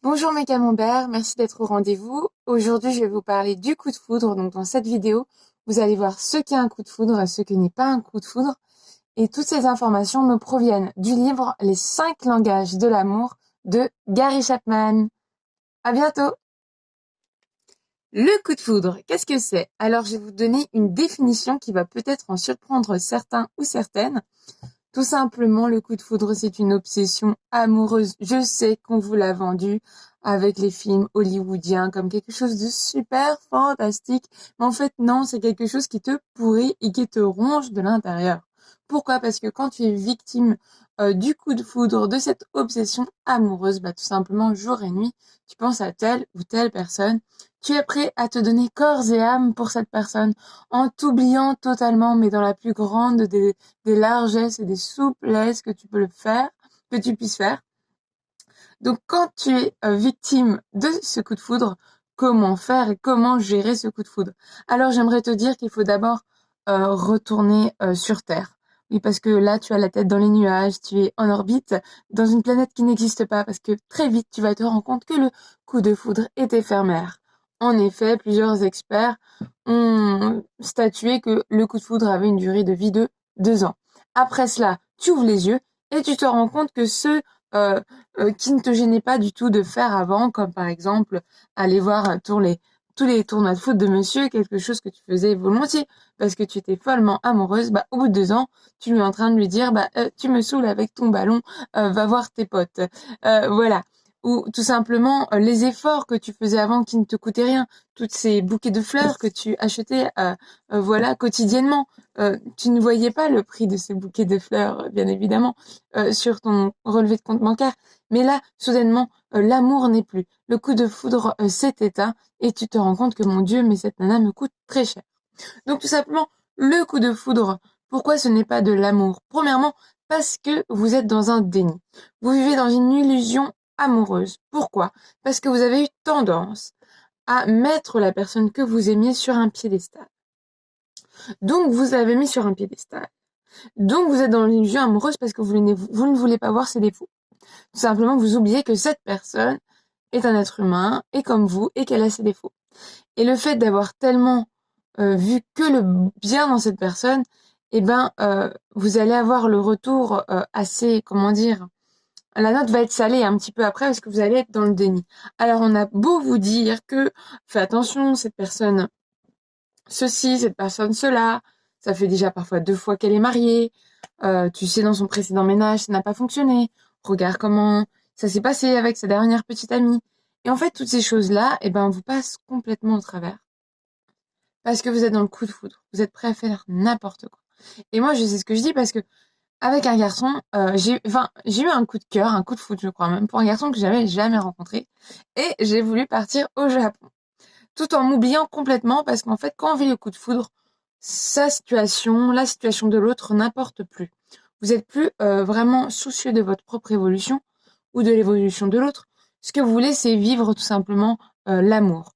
Bonjour mes camemberts, merci d'être au rendez-vous. Aujourd'hui, je vais vous parler du coup de foudre. Donc dans cette vidéo, vous allez voir ce qu'est un coup de foudre et ce que n'est pas un coup de foudre. Et toutes ces informations me proviennent du livre Les 5 langages de l'amour de Gary Chapman. À bientôt! Le coup de foudre, qu'est-ce que c'est? Alors je vais vous donner une définition qui va peut-être en surprendre certains ou certaines. Tout simplement, le coup de foudre, c'est une obsession amoureuse. Je sais qu'on vous l'a vendu avec les films hollywoodiens comme quelque chose de super fantastique. Mais en fait, non, c'est quelque chose qui te pourrit et qui te ronge de l'intérieur. Pourquoi? Parce que quand tu es victime du coup de foudre, de cette obsession amoureuse, bah, tout simplement, jour et nuit, tu penses à telle ou telle personne. Tu es prêt à te donner corps et âme pour cette personne en t'oubliant totalement, mais dans la plus grande des largesses et des souplesses que tu peux le faire, que tu puisses faire. Donc, quand tu es victime de ce coup de foudre, comment faire et comment gérer ce coup de foudre? Alors, j'aimerais te dire qu'il faut d'abord retourner sur Terre. Oui, parce que là, tu as la tête dans les nuages, tu es en orbite dans une planète qui n'existe pas, parce que très vite, tu vas te rendre compte que le coup de foudre est éphémère. En effet, plusieurs experts ont statué que le coup de foudre avait une durée de vie de 2 ans. Après cela, tu ouvres les yeux et tu te rends compte que ceux euh, qui ne te gênait pas du tout de faire avant, comme par exemple aller voir tous les tournois de foot de monsieur, quelque chose que tu faisais volontiers parce que tu étais follement amoureuse. Bah, au bout de 2 ans, tu es en train de lui dire, tu me saoules avec ton ballon, va voir tes potes. Voilà. Ou tout simplement les efforts que tu faisais avant qui ne te coûtaient rien, toutes ces bouquets de fleurs que tu achetais, voilà, quotidiennement. Tu ne voyais pas le prix de ces bouquets de fleurs, bien évidemment, sur ton relevé de compte bancaire. Mais là, soudainement, l'amour n'est plus. Le coup de foudre s'est éteint et tu te rends compte que mon Dieu, mais cette nana me coûte très cher. Donc tout simplement, le coup de foudre, pourquoi ce n'est pas de l'amour? Premièrement, parce que vous êtes dans un déni. Vous vivez dans une illusion amoureuse. Pourquoi? Parce que vous avez eu tendance à mettre la personne que vous aimiez sur un piédestal. Donc vous l'avez mis sur un piédestal. Donc vous êtes dans l'illusion amoureuse parce que vous ne voulez pas voir ses défauts. Tout simplement, vous oubliez que cette personne est un être humain, et comme vous, et qu'elle a ses défauts. Et le fait d'avoir tellement vu que le bien dans cette personne, eh ben, vous allez avoir le retour assez, comment dire, la note va être salée un petit peu après parce que vous allez être dans le déni. Alors, on a beau vous dire que, fais attention, cette personne ceci, cette personne cela, ça fait déjà parfois 2 fois qu'elle est mariée, tu sais, dans son précédent ménage, ça n'a pas fonctionné. Regarde comment ça s'est passé avec sa dernière petite amie. Et en fait, toutes ces choses-là, eh ben, vous passent complètement au travers. Parce que vous êtes dans le coup de foudre. Vous êtes prêt à faire n'importe quoi. Et moi, je sais ce que je dis parce que avec un garçon, j'ai eu un coup de cœur, un coup de foudre, je crois même, pour un garçon que j'avais jamais rencontré. Et j'ai voulu partir au Japon. Tout en m'oubliant complètement parce qu'en fait, quand on vit le coup de foudre, sa situation, la situation de l'autre n'importe plus. Vous êtes plus vraiment soucieux de votre propre évolution ou de l'évolution de l'autre. Ce que vous voulez, c'est vivre tout simplement l'amour.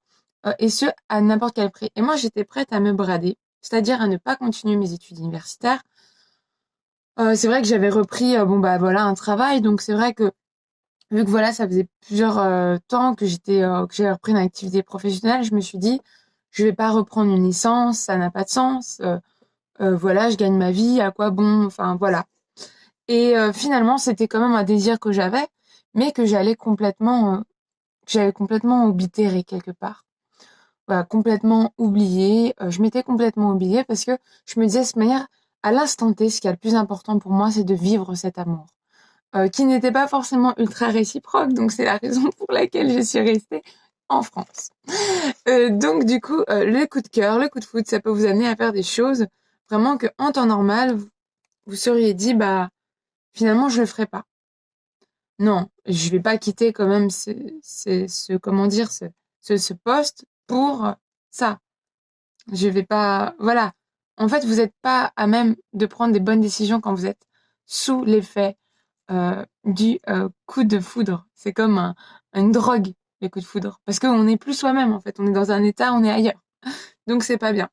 Et ce, à n'importe quel prix. Et moi, j'étais prête à me brader, c'est-à-dire à ne pas continuer mes études universitaires. C'est vrai que j'avais repris, bon bah voilà, un travail, donc c'est vrai que vu que voilà, ça faisait plusieurs temps que que j'avais repris une activité professionnelle, je me suis dit, je vais pas reprendre une licence, ça n'a pas de sens. Voilà, je gagne ma vie, à quoi bon? Enfin voilà. Et finalement, c'était quand même un désir que j'avais, mais que j'avais complètement oblitéré quelque part. Voilà, complètement oublié. Je m'étais complètement oubliée parce que je me disais de cette manière, à l'instant T, ce qui est le plus important pour moi, c'est de vivre cet amour, qui n'était pas forcément ultra réciproque. Donc c'est la raison pour laquelle je suis restée en France. Donc du coup, le coup de cœur, le coup de foot, ça peut vous amener à faire des choses vraiment que en temps normal, vous seriez dit, bah finalement, je le ferai pas. Non, je vais pas quitter quand même comment dire, ce poste pour ça. Je vais pas, voilà. En fait, vous n'êtes pas à même de prendre des bonnes décisions quand vous êtes sous l'effet du coup de foudre. C'est comme une drogue, les coups de foudre. Parce qu'on n'est plus soi-même, en fait. On est dans un état, on est ailleurs. Donc, c'est pas bien.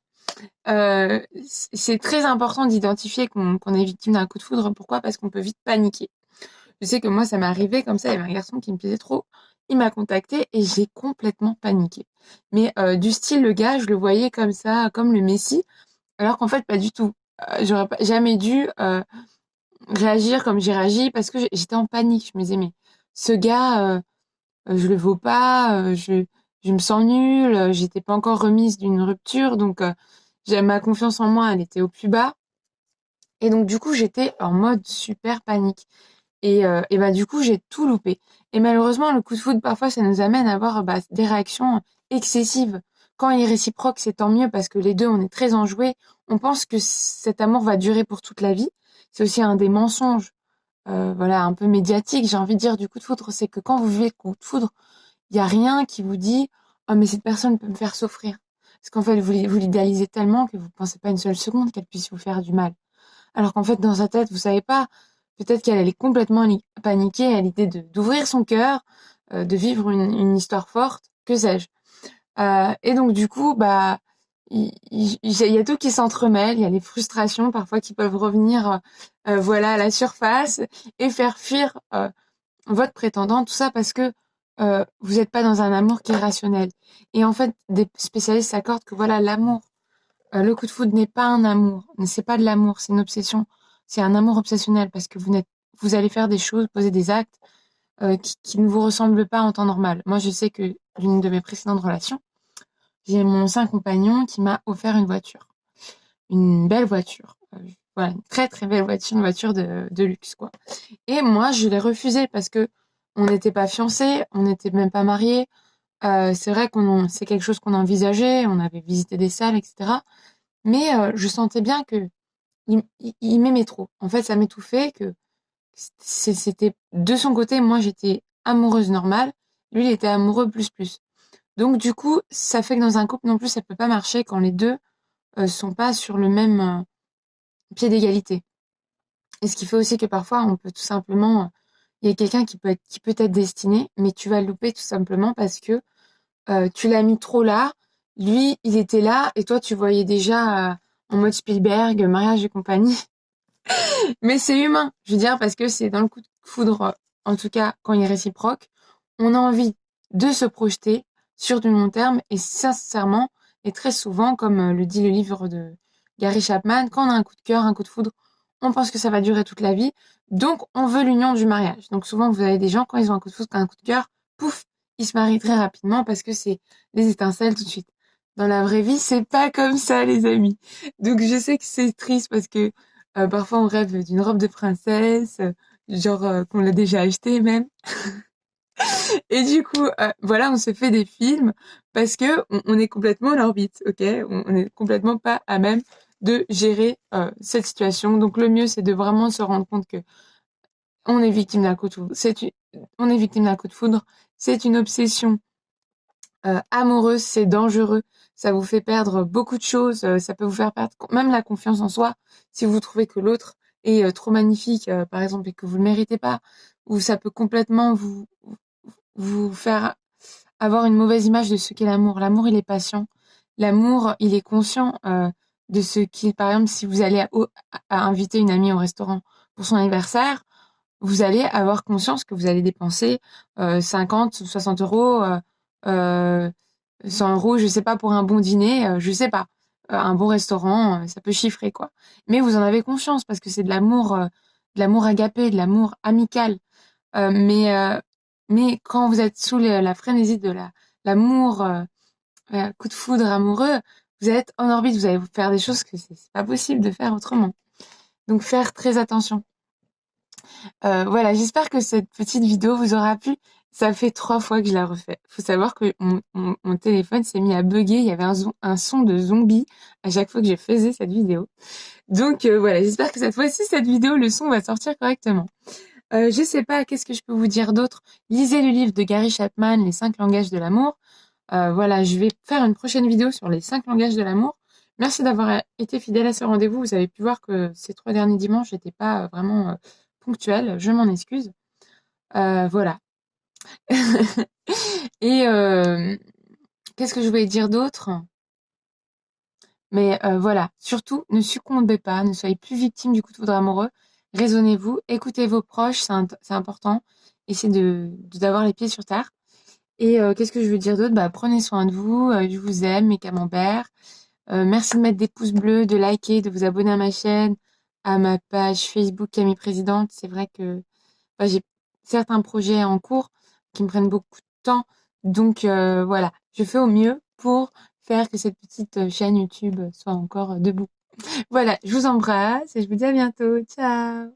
C'est très important d'identifier qu'on est victime d'un coup de foudre. Pourquoi? Parce qu'on peut vite paniquer. Je sais que moi, ça m'est arrivé comme ça. Il y avait un garçon qui me plaisait trop. il m'a contacté et j'ai complètement paniqué. Mais du style, le gars, je le voyais comme ça, comme le Messie, alors qu'en fait, pas du tout. J'aurais jamais dû réagir comme j'ai réagi parce que j'étais en panique. Je me disais, mais ce gars, je le vaux pas, je me sens nulle, j'étais pas encore remise d'une rupture, donc ma confiance en moi, elle était au plus bas. Et donc, du coup, j'étais en mode super panique. Et bah, du coup, j'ai tout loupé. Et malheureusement, le coup de foudre, parfois, ça nous amène à avoir des réactions excessives. Quand il est réciproque, c'est tant mieux parce que les deux, on est très enjoués. On pense que cet amour va durer pour toute la vie. C'est aussi un des mensonges, voilà, un peu médiatiques, j'ai envie de dire, du coup de foudre. C'est que quand vous vivez le coup de foudre, il y a rien qui vous dit, oh, mais cette personne peut me faire souffrir. Parce qu'en fait, vous l'idéalisez tellement que vous pensez pas une seule seconde qu'elle puisse vous faire du mal. Alors qu'en fait, dans sa tête, vous savez pas, peut-être qu'elle allait complètement paniquer à l'idée d'ouvrir son cœur, de vivre une histoire forte, que sais-je. Et donc, du coup, bah, il y a tout qui s'entremêle, il y a les frustrations parfois qui peuvent revenir, voilà, à la surface et faire fuir votre prétendant, tout ça parce que vous n'êtes pas dans un amour qui est rationnel. Et en fait, des spécialistes s'accordent que voilà, l'amour, le coup de foudre n'est pas un amour, c'est pas de l'amour, c'est une obsession, c'est un amour obsessionnel parce que vous allez faire des choses, poser des actes qui ne vous ressemblent pas en temps normal. Moi, je sais que d'une de mes précédentes relations, j'ai mon ancien compagnon qui m'a offert une voiture, une belle voiture, voilà, une très très belle voiture, une voiture de luxe quoi. Et moi, je l'ai refusé parce que on n'était pas fiancés, on n'était même pas mariés. C'est vrai c'est quelque chose qu'on envisageait, on avait visité des salles, etc. Mais je sentais bien que il m'aimait trop. En fait, ça m'étouffait que c'était de son côté, moi j'étais amoureuse normale, lui il était amoureux plus plus. Donc du coup, ça fait que dans un couple non plus, ça peut pas marcher quand les deux sont pas sur le même pied d'égalité. Et ce qui fait aussi que parfois, on peut tout simplement, il y a quelqu'un qui peut être destiné, mais tu vas le louper tout simplement parce que tu l'as mis trop là. Lui, il était là et toi, tu voyais déjà en mode Spielberg, mariage et compagnie. Mais c'est humain, je veux dire, parce que c'est dans le coup de foudre, en tout cas quand il est réciproque, on a envie de se projeter sur du long terme et sincèrement, et très souvent, comme le dit le livre de Gary Chapman, quand on a un coup de cœur, un coup de foudre, on pense que ça va durer toute la vie, donc on veut l'union du mariage. Donc souvent, vous avez des gens, quand ils ont un coup de foudre, un coup de cœur, pouf, ils se marient très rapidement parce que c'est les étincelles tout de suite. Dans la vraie vie, c'est pas comme ça, les amis. Donc je sais que c'est triste parce que parfois, on rêve d'une robe de princesse, genre qu'on l'a déjà achetée même. Et du coup, voilà, on se fait des films parce que on est complètement en orbite, ok? On est complètement pas à même de gérer cette situation. Donc le mieux, c'est de vraiment se rendre compte que on est victime d'un coup de foudre. On est victime d'un coup de foudre. C'est une obsession amoureuse, c'est dangereux. Ça vous fait perdre beaucoup de choses. Ça peut vous faire perdre même la confiance en soi si vous trouvez que l'autre est trop magnifique, par exemple, et que vous le méritez pas. Ou ça peut complètement vous faire avoir une mauvaise image de ce qu'est l'amour. L'amour, il est patient. L'amour, il est conscient de ce qu'il, par exemple, si vous allez à inviter une amie au restaurant pour son anniversaire, vous allez avoir conscience que vous allez dépenser 50 ou 60 euros, 100 euros, je sais pas, pour un bon dîner, je sais pas, un bon restaurant, ça peut chiffrer, quoi. Mais vous en avez conscience parce que c'est de l'amour agapé, de l'amour amical. Euh, mais, euh, mais quand vous êtes sous la frénésie de l'amour, coup de foudre amoureux, vous êtes en orbite, vous allez vous faire des choses que c'est pas possible de faire autrement. Donc faire très attention. Voilà, j'espère que cette petite vidéo vous aura plu. Ça fait 3 fois que je la refais. Faut savoir que mon téléphone s'est mis à bugger. Il y avait un son de zombie à chaque fois que je faisais cette vidéo. Donc voilà, j'espère que cette fois-ci, cette vidéo, le son va sortir correctement. Je sais pas, qu'est-ce que je peux vous dire d'autre? Lisez le livre de Gary Chapman, Les 5 langages de l'amour. Voilà, je vais faire une prochaine vidéo sur les 5 langages de l'amour. Merci d'avoir été fidèle à ce rendez-vous. Vous avez pu voir que ces 3 derniers dimanches, j'étais pas vraiment ponctuelle. Je m'en excuse. Voilà. Et qu'est-ce que je voulais dire d'autre? Mais voilà, surtout, ne succombez pas, ne soyez plus victime du coup de foudre amoureux. Raisonnez-vous, écoutez vos proches, c'est important. Essayez d'avoir les pieds sur terre. Et qu'est-ce que je veux dire d'autre? Bah, prenez soin de vous, je vous aime, mes camemberts. Merci de mettre des pouces bleus, de liker, de vous abonner à ma chaîne, à ma page Facebook Camille Présidente. C'est vrai que bah, j'ai certains projets en cours qui me prennent beaucoup de temps. Donc voilà, je fais au mieux pour faire que cette petite chaîne YouTube soit encore debout. Voilà, je vous embrasse et je vous dis à bientôt. Ciao!